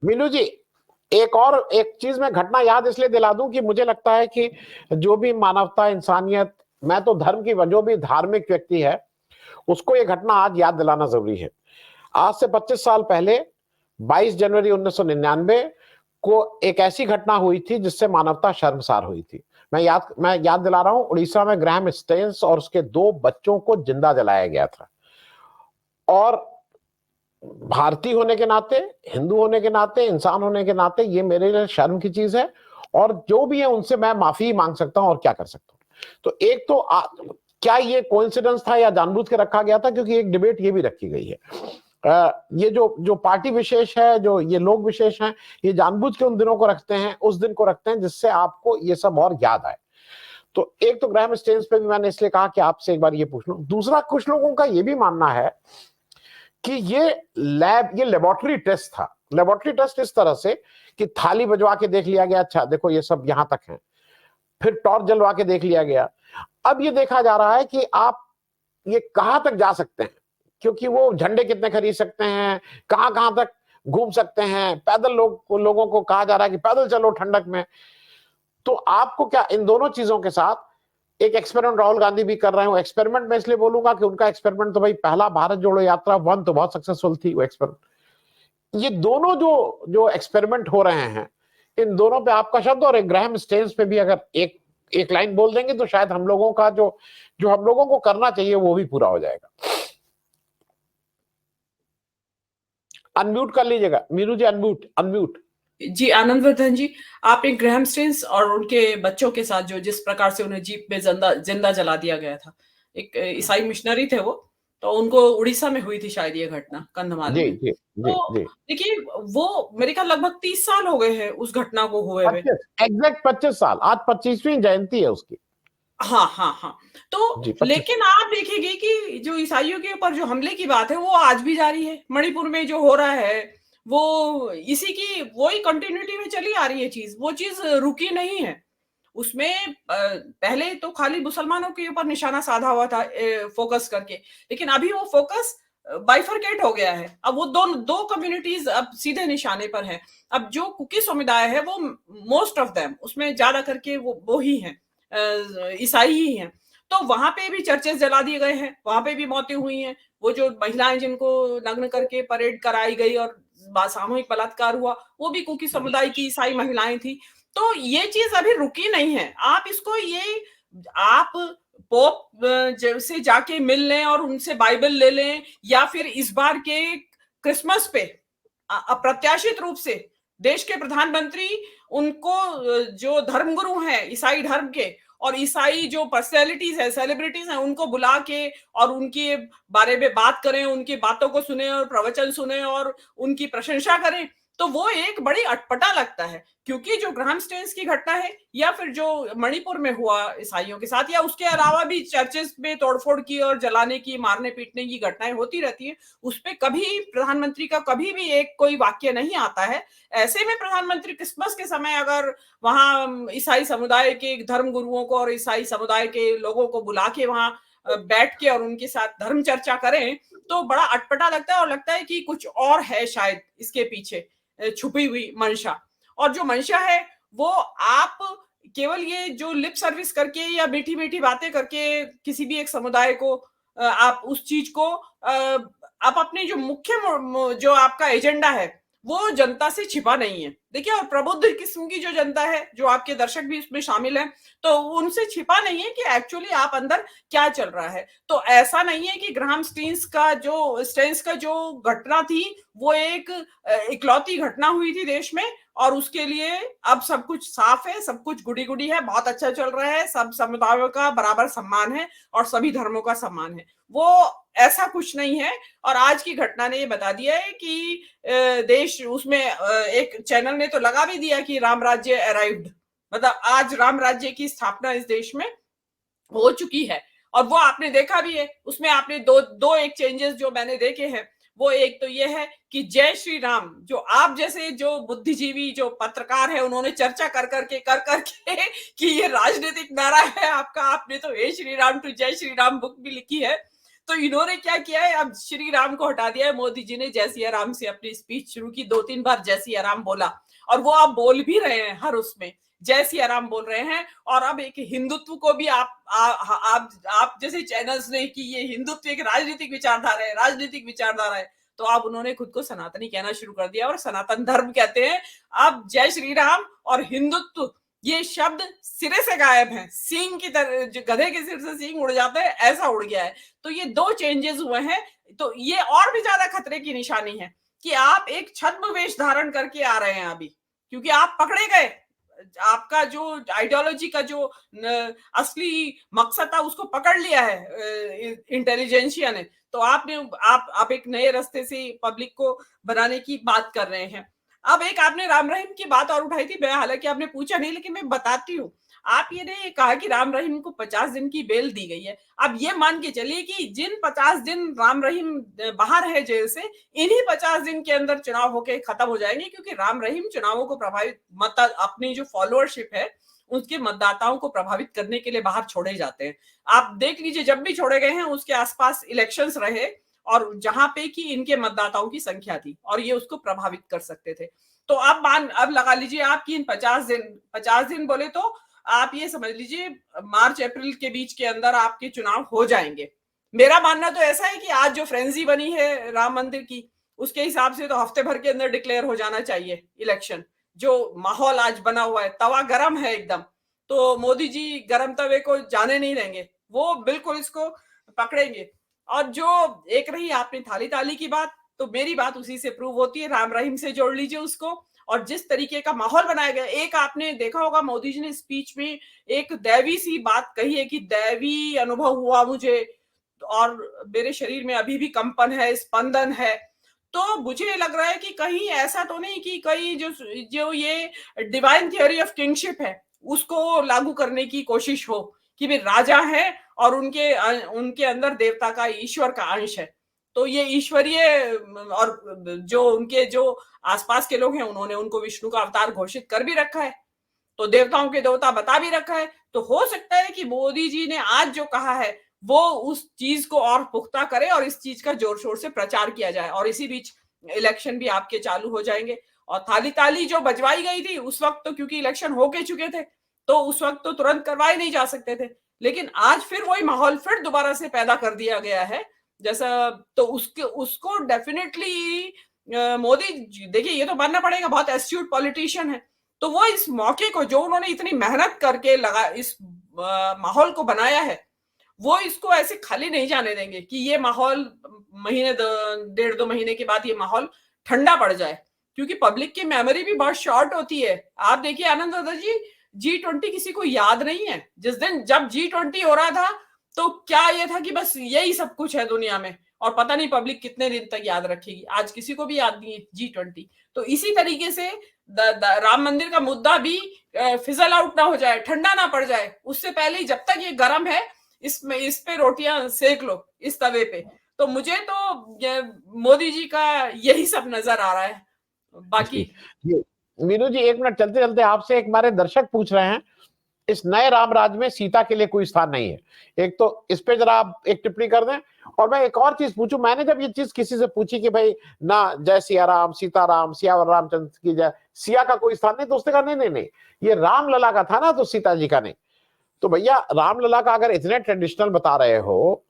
मीनू जी, एक चीज मैं घटना याद इसलिए दिला दूं कि मुझे लगता है कि जो भी मानवता, इंसानियत, मैं तो धर्म की, जो भी धार्मिक व्यक्ति है उसको ये घटना आज याद दिलाना जरूरी है। आज से 25 साल पहले 22 जनवरी 1999 को एक ऐसी घटना हुई थी जिससे मानवता शर्मसार हुई थी। मैं याद दिला रहा हूं, उड़ीसा में ग्राहम स्टेन्स और उसके 2 बच्चों को जिंदा जलाया गया था। और भारतीय होने के नाते, हिंदू होने के नाते, इंसान होने के नाते ये मेरे लिए शर्म की चीज है। और जो भी है उनसे मैं माफी मांग सकता हूं और क्या कर सकता हूं। तो एक तो क्या ये कोइंसिडेंस था या जानबूझ के रखा गया था, क्योंकि एक डिबेट ये भी रखी गई है। ये जो जो पार्टी विशेष है, जो ये लोग विशेष हैं, ये जानबूझ के उन दिनों को रखते हैं, उस दिन को रखते हैं जिससे आपको ये सब और याद आए। तो एक तो ग्राहम स्टेन्स पे भी मैंने इसलिए कहा कि आपसे एक बार ये पूछ लूं। दूसरा, कुछ लोगों का ये भी मानना है कि ये लेबोरेटरी टेस्ट था। लेबोरेटरी टेस्ट इस तरह से कि थाली बजवा के देख लिया गया, अच्छा देखो ये सब यहां तक है, फिर टॉर्च जलवा के देख लिया गया। अब ये देखा जा रहा है कि आप ये कहां तक जा सकते हैं, क्योंकि वो झंडे कितने खरीद सकते हैं, कहां कहां तक घूम सकते हैं, पैदल लोगों को कहा जा रहा है कि पैदल चलो ठंडक में। तो आपको क्या इन दोनों चीजों के साथ एक एक्सपेरिमेंट राहुल गांधी भी कर रहे हैं। एक्सपेरिमेंट मैं इसलिए बोलूंगा कि उनका एक्सपेरिमेंट तो भाई पहला भारत जोड़ो यात्रा 1 तो बहुत सक्सेसफुल थी वो एक्सपेरिमेंट। ये दोनों जो जो एक्सपेरिमेंट हो रहे हैं, इन दोनों पे आपका शब्द, और एक ग्राहम स्टेन्स पे भी अगर एक एक लाइन बोल देंगे तो शायद हम लोगों का जो जो हम लोगों को करना चाहिए वो भी पूरा हो जाएगा। अनम्यूट कर लीजिएगा मीनू जी, अनम्यूट अनम्यूट। जी आनंद वर्धन जी, आपने ग्रैहम स्टेन्स और उनके बच्चों के साथ जो जिस प्रकार से उन्हें जीप में जिंदा जला दिया गया था, एक ईसाई मिशनरी थे वो, तो उनको उड़ीसा में हुई थी शायद ये घटना, कंधमाल जी में। जी जी तो जी। देखिए, वो मेरे ख्याल लगभग 30 साल हो गए हैं उस घटना को हुए हुए। 25 एग्जैक्ट 25 साल, आज 25वीं जयंती है उसकी। हाँ हाँ हाँ। तो जी 25। लेकिन आप देखेंगे कि जो ईसाइयों के ऊपर जो हमले की बात है वो आज भी जारी है। मणिपुर में जो हो रहा है वो इसी की वही कंटिन्यूटी में चली आ रही है चीज, वो चीज रुकी नहीं है। उसमें पहले तो खाली मुसलमानों के ऊपर निशाना साधा हुआ था फोकस करके, लेकिन अभी वो फोकस बाइफरकेट हो गया है। अब वो दो दो कम्युनिटीज अब सीधे निशाने पर है। अब जो कुकी समुदाय है वो मोस्ट ऑफ देम उसमें ज्यादा करके वो ही हैं, ईसाई ही हैं। तो वहां पे भी चर्चेस जला दिए गए हैं, वहां पे भी मौतें हुई हैं। वो जो महिलाएं जिनको नग्न करके परेड कराई गई और सामूहिक बलात्कार हुआ, वो भी कुकी समुदाय की ईसाई महिलाएं थी। तो ये चीज अभी रुकी नहीं है। आप इसको ये आप पोप से जाके मिल लें और उनसे बाइबल ले लें, या फिर इस बार के क्रिसमस पे अप्रत्याशित रूप से देश के प्रधानमंत्री उनको जो धर्मगुरु हैं ईसाई धर्म के, और ईसाई जो पर्सनैलिटीज है, सेलिब्रिटीज हैं, उनको बुला के और उनके बारे में बात करें, उनकी बातों को सुने और प्रवचन सुने और उनकी प्रशंसा करें, तो वो एक बड़ी अटपटा लगता है। क्योंकि जो ग्राहम स्टेन्स की घटना है, या फिर जो मणिपुर में हुआ ईसाइयों के साथ, या उसके अलावा भी चर्चेस में तोड़फोड़ की और जलाने की, मारने पीटने की घटनाएं होती रहती है, उस पर कभी प्रधानमंत्री का कभी भी एक कोई वाक्य नहीं आता है। ऐसे में प्रधानमंत्री क्रिसमस के समय अगर वहां ईसाई समुदाय के धर्म गुरुओं को और ईसाई समुदाय के लोगों को बुला के वहां बैठ के और उनके साथ धर्म चर्चा करें, तो बड़ा अटपटा लगता है और लगता है कि कुछ और है शायद इसके पीछे छुपी हुई मंशा। और जो मंशा है वो आप केवल ये जो लिप सर्विस करके या मीठी मीठी बातें करके किसी भी एक समुदाय को आप उस चीज को आप अपने जो मुख्य जो आपका एजेंडा है वो जनता से छिपा नहीं है। देखिए, और प्रबुद्ध किस्म की जो जनता है, जो आपके दर्शक भी इसमें शामिल हैं, तो उनसे छिपा नहीं है कि एक्चुअली आप अंदर क्या चल रहा है। तो ऐसा नहीं है कि ग्राहम स्टेन्स का जो घटना थी वो एक इकलौती घटना हुई थी देश में, और उसके लिए अब सब कुछ साफ है, सब कुछ गुडी गुडी है, बहुत अच्छा चल रहा है, सब समुदायों का बराबर सम्मान है और सभी धर्मों का सम्मान है। वो ऐसा कुछ नहीं है। और आज की घटना ने ये बता दिया है कि देश उसमें एक चैनल ने तो लगा भी दिया कि राम राज्य अराइव्ड, मतलब आज राम राज्य की स्थापना इस देश में हो चुकी है। और वो आपने देखा भी है, उसमें आपने दो एक चेंजेस जो मैंने देखे हैं, वो एक तो ये है कि जय श्री राम, जो आप जैसे जो बुद्धिजीवी जो पत्रकार है उन्होंने चर्चा कर करके कि ये राजनीतिक नारा है आपका, आपने तो हे श्री राम टू जय श्री राम बुक भी लिखी है। तो इन्होंने क्या किया है, अब श्री राम को हटा दिया है। मोदी जी ने जय सिया राम से अपनी स्पीच शुरू की, 2-3 बार जय सिया राम बोला, और वो आप बोल भी रहे हैं हर उसमें जय सिया राम बोल रहे हैं। और अब एक हिंदुत्व को भी आप जैसे चैनल्स ने कि ये हिंदुत्व एक राजनीतिक विचारधारा है, राजनीतिक विचारधारा है, तो अब उन्होंने खुद को सनातनी कहना शुरू कर दिया और सनातन धर्म कहते हैं। अब जय श्री राम और हिंदुत्व ये शब्द सिरे से गायब हैं, सींग की तरह, गधे के सिर से सींग उड़ जाते हैं ऐसा उड़ गया है। तो ये 2 चेंजेस हुए हैं। तो ये और भी ज्यादा खतरे की निशानी है कि आप एक छद्म वेश धारण करके आ रहे हैं अभी, क्योंकि आप पकड़े गए। आपका जो आइडियोलॉजी का जो असली मकसद था उसको पकड़ लिया है इंटेलिजेंसिया ने। तो आपने आप एक नए रास्ते से पब्लिक को बनाने की बात कर रहे हैं। अब एक आपने राम रहीम की बात और उठाई थी, मैं हालांकि आपने पूछा नहीं लेकिन मैं बताती हूँ। आप ये ने कहा कि राम रहीम को 50 दिन की बेल दी गई है। अब ये मान के चलिए कि जिन 50 दिन राम रहीम बाहर है जेल से, इन्हीं 50 दिन के अंदर चुनाव होके खत्म हो जाएंगे, क्योंकि राम रहीम चुनावों को प्रभावित अपनी जो फॉलोअरशिप है उसके मतदाताओं को प्रभावित करने के लिए बाहर छोड़े जाते हैं। आप देख लीजिए, जब भी छोड़े गए हैं उसके आसपास इलेक्शंस रहे और जहां पे कि इनके मतदाताओं की संख्या थी और ये उसको प्रभावित कर सकते थे। तो अब लगा लीजिए आपकी इन 50 दिन बोले तो आप ये समझ लीजिए मार्च अप्रैल के बीच के अंदर आपके चुनाव हो जाएंगे। मेरा मानना तो ऐसा है कि आज जो फ्रेंजी बनी है राम मंदिर की, उसके हिसाब से तो हफ्ते भर के अंदर डिक्लेयर हो जाना चाहिए इलेक्शन। जो माहौल आज बना हुआ है, तवा गरम है एकदम, तो मोदी जी गरम तवे को जाने नहीं देंगे, वो बिल्कुल इसको पकड़ेंगे। और जो एक रही आपने थाली ताली की बात, तो मेरी बात उसी से प्रूव होती है, राम रहीम से जोड़ लीजिए उसको। और जिस तरीके का माहौल बनाया गया, एक आपने देखा होगा मोदी जी ने स्पीच में एक दैवी सी बात कही है कि दैवी अनुभव हुआ मुझे और मेरे शरीर में अभी भी कंपन है, स्पंदन है। तो मुझे लग रहा है कि कहीं ऐसा तो नहीं कि कहीं जो ये डिवाइन थियोरी ऑफ किंगशिप है उसको लागू करने की कोशिश हो कि वे राजा है और उनके अंदर देवता का, ईश्वर का अंश है। तो ये ईश्वरीय, और जो उनके जो आसपास के लोग हैं उन्होंने उनको विष्णु का अवतार घोषित कर भी रखा है, तो देवताओं के देवता बता भी रखा है। तो हो सकता है कि मोदी जी ने आज जो कहा है वो उस चीज को और पुख्ता करे और इस चीज का जोर शोर से प्रचार किया जाए, और इसी बीच इलेक्शन भी आपके चालू हो जाएंगे। और थाली ताली जो बजवाई गई थी उस वक्त तो क्योंकि इलेक्शन होके चुके थे तो उस वक्त तो तुरंत करवाए नहीं जा सकते थे, लेकिन आज फिर वही माहौल फिर दोबारा से पैदा कर दिया गया है जैसा। तो उसको डेफिनेटली मोदी, देखिए ये तो मानना पड़ेगा बहुत एस्ट्यूट पॉलिटिशियन है, तो वो इस मौके को जो उन्होंने इतनी मेहनत करके लगा इस माहौल को बनाया है, वो इसको ऐसे खाली नहीं जाने देंगे कि ये माहौल महीने 1.5-2 महीने के बाद ये माहौल ठंडा पड़ जाए, क्योंकि पब्लिक की मेमोरी भी बहुत शॉर्ट होती है। आप देखिए आनंद दादा जी, G20 किसी को याद नहीं है। जिस दिन जब G20 हो रहा था तो क्या ये था कि बस यही सब कुछ है दुनिया में और पता नहीं पब्लिक कितने दिन तक याद रखेगी। आज किसी को भी याद नहीं है G20। तो इसी तरीके से राम मंदिर का मुद्दा भी फिजल आउट ना हो जाए, ठंडा ना पड़ जाए, उससे पहले ही जब तक ये गर्म है इस पे रोटियां सेक लो इस तवे पे। तो मुझे तो मोदी जी का यही सब नजर आ रहा है। बाकी मीनू जी, एक मिनट चलते चलते आपसे, एक हमारे दर्शक पूछ रहे हैं, इस नए राम राज में सीता के लिए कोई स्थान नहीं है। एक तो इस पे जरा आप एक टिप्पणी कर दें। और मैं एक और चीज पूछूं, मैंने जब ये चीज किसी से पूछी कि भाई ना जय सिया राम, सीताराम, सियावर रामचंद्र की जय, सिया का कोई स्थान नहीं, तो उसने कहा नहीं नहीं नहीं, ये रामलला का था ना, तो सीता जी का नहीं। तो भैया रामलला का अगर इतने ट्रेडिशनल बता रहे हो,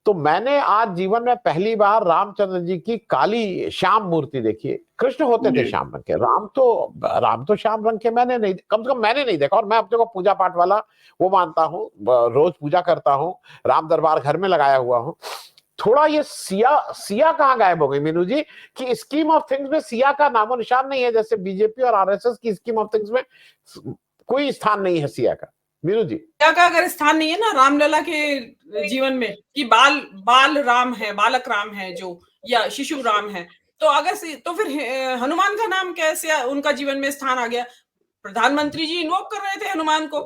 तो मैंने आज जीवन में पहली बार रामचंद्र जी की काली श्याम मूर्ति देखी है। कृष्ण होते थे श्याम रंग के, राम तो श्याम रंग के मैंने नहीं, कम से कम मैंने नहीं देखा। और मैं अपने को पूजा पाठ वाला वो मानता हूँ, रोज पूजा करता हूँ, राम दरबार घर में लगाया हुआ हूँ। थोड़ा ये सिया कहाँ गायब हो गई मीनू जी, कि स्कीम ऑफ थिंग्स में सिया का नामो निशान नहीं है, जैसे बीजेपी और आरएसएस की स्कीम ऑफ थिंग्स में कोई स्थान नहीं है सिया का। मीनू जी, क्या का अगर स्थान नहीं है ना रामलला के जीवन में कि बाल राम है, बालक राम है जो, या शिशु राम है, तो अगर तो फिर हनुमान का नाम कैसे उनका जीवन में स्थान आ गया? प्रधानमंत्री जी इन्वोक कर रहे थे हनुमान को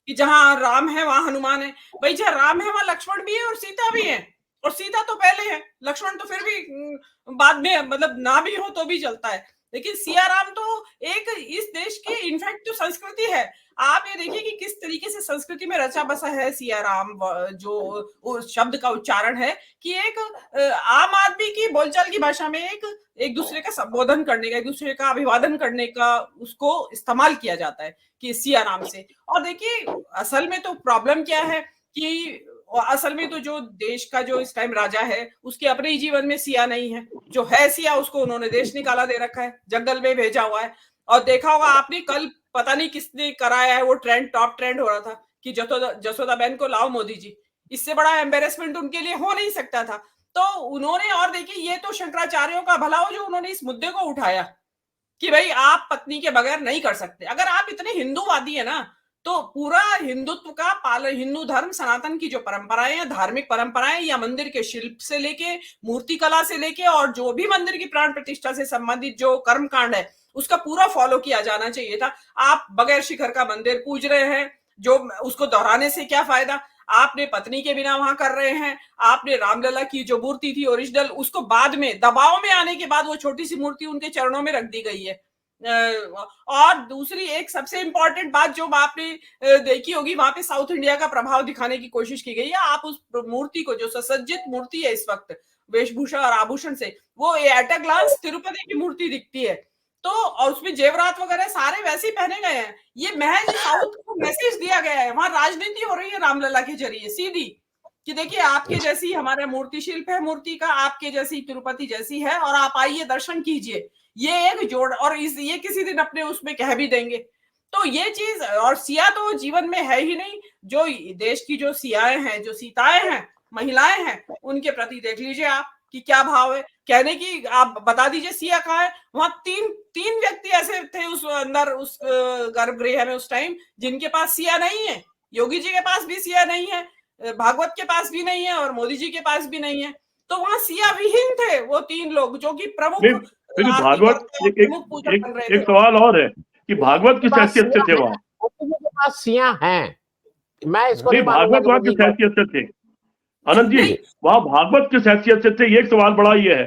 कि जहां राम है वहां हनुमान है। भाई जहां राम है वहां लक्ष्मण भी है और सीता भी है, और सीता तो पहले है, लक्ष्मण तो फिर भी बाद में, मतलब ना भी हो तो भी चलता है। लेकिन सियाराम तो एक इस देश की इनफैक्ट जो संस्कृति है, आप ये देखिए कि किस तरीके से संस्कृति में रचा बसा है सियाराम, जो उस शब्द का उच्चारण है कि एक आम आदमी की बोलचाल की भाषा में एक दूसरे का संबोधन करने का, एक दूसरे का अभिवादन करने का उसको इस्तेमाल किया जाता है कि सियाराम से। और देखिए असल में तो प्रॉब्लम क्या है कि असल में तो जो देश का जो इस टाइम राजा है उसके अपने ही जीवन में सिया नहीं है, जो है सिया उसको उन्होंने देश निकाला दे रखा है, जंगल में भेजा हुआ है। और देखा होगा आपने कल पता नहीं किसने कराया है वो ट्रेंड, टॉप ट्रेंड हो रहा था कि जसोदा बहन को लाओ मोदी जी, इससे बड़ा एम्बेरसमेंट उनके लिए हो नहीं सकता था। तो उन्होंने, और देखिए ये तो शंकराचार्यों का भला हो जो उन्होंने इस मुद्दे को उठाया कि भाई आप पत्नी के बगैर नहीं कर सकते। अगर आप इतने हिंदूवादी है ना, तो पूरा हिंदुत्व का पालन, हिंदू धर्म सनातन की जो परंपराएं हैं, धार्मिक परंपराएं या मंदिर के शिल्प से लेके मूर्ति कला से लेके और जो भी मंदिर की प्राण प्रतिष्ठा से संबंधित जो कर्मकांड है उसका पूरा फॉलो किया जाना चाहिए था। आप बगैर शिखर का मंदिर पूज रहे हैं, जो उसको दोहराने से क्या फायदा। आपने पत्नी के बिना वहां कर रहे हैं, आपने रामलला की जो मूर्ति थी ओरिजिनल उसको बाद में दबाव में आने के बाद वो छोटी सी मूर्ति उनके चरणों में रख दी गई है। और दूसरी एक सबसे इंपॉर्टेंट बात जो आपने देखी होगी, वहां पे साउथ इंडिया का प्रभाव दिखाने की कोशिश की गई है। आप उस मूर्ति को, जो सुसज्जित मूर्ति है इस वक्त वेशभूषा और आभूषण से, वो एट अ ग्लांस तिरुपति की मूर्ति दिखती है। तो और उसमें जेवरात वगैरह सारे वैसे ही पहने गए हैं। ये महज साउथ को मैसेज दिया गया है, वहां राजनीति हो रही है रामलला के जरिए सीधी, कि देखिए आपके जैसी हमारा मूर्ति शिल्प है, मूर्ति का आपके जैसी तिरुपति जैसी है, और आप आइए दर्शन कीजिए। ये एक जोड़, और ये किसी दिन अपने उसमें कह भी देंगे। तो ये चीज, और सिया तो जीवन में है ही नहीं। जो देश की जो सियाएं हैं, जो सीताएं हैं, महिलाएं हैं, उनके प्रति देख लीजिए आप कि क्या भाव है। कहने की आप बता दीजिए सिया कहाँ है। वहां तीन व्यक्ति ऐसे थे उस अंदर, उस गर्भगृह में उस टाइम, जिनके पास सिया नहीं है। योगी जी के पास भी सिया नहीं है, भागवत के पास भी नहीं है, और मोदी जी के पास भी नहीं है। तो वहां सिया विहीन थे वो तीन लोग, जो कि प्रमुख भागवत एक सवाल और है कि भागवत किस हैसियत से थे वहां? मोदी के पास सिया हैं, मैं इसको नहीं, भागवत वहां किस हैसियत से थे? आनंद जी, वहां भागवत किस हैसियत से थे, ये एक सवाल बड़ा ये है,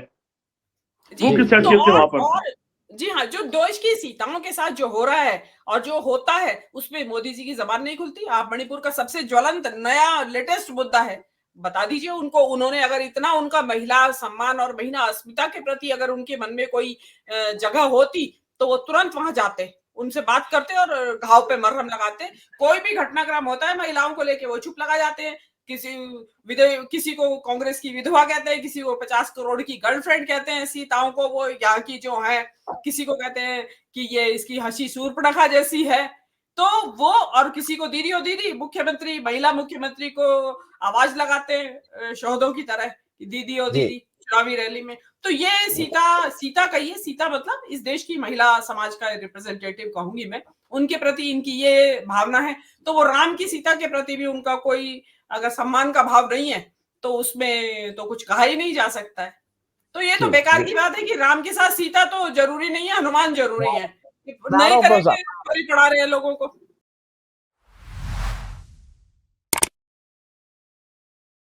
वो किस हैसियत से वहां पर? जी हाँ, जो देश की सीताओं के साथ जो हो रहा है और जो होता है उसमें मोदी जी की जबान नहीं खुलती। आप मणिपुर का सबसे ज्वलंत नया लेटेस्ट मुद्दा है, बता दीजिए उनको। उन्होंने अगर इतना उनका महिला सम्मान और महिला अस्मिता के प्रति अगर उनके मन में कोई जगह होती तो वो तुरंत वहां जाते, उनसे बात करते और घाव पे मरहम लगाते। कोई भी घटनाक्रम होता है महिलाओं को लेके वो चुप लगा जाते हैं। किसी को कांग्रेस की विधवा कहते हैं, किसी को 50 करोड़ की गर्लफ्रेंड कहते हैं सीताओं को, वो यहाँ की जो है, किसी को कहते हैं कि ये इसकी हंसी सूर्पणखा जैसी है, तो वो, और किसी को दीदी ओ दीदी, मुख्यमंत्री, महिला मुख्यमंत्री को आवाज लगाते हैं शोहदों की तरह, दीदी ओ दीदी चुनावी रैली में। तो ये सीता कहिए, सीता मतलब इस देश की महिला समाज का रिप्रेजेंटेटिव कहूंगी मैं, उनके प्रति इनकी ये भावना है। तो वो राम की सीता के प्रति भी उनका कोई अगर सम्मान का भाव नहीं है तो उसमें तो कुछ कहा ही नहीं जा सकता है। तो ये तो बेकार की बात है कि राम के साथ सीता तो जरूरी नहीं है, हनुमान जरूरी है। नहीं करेंगे, चोरी पढ़ा रहे हैं लोगों को।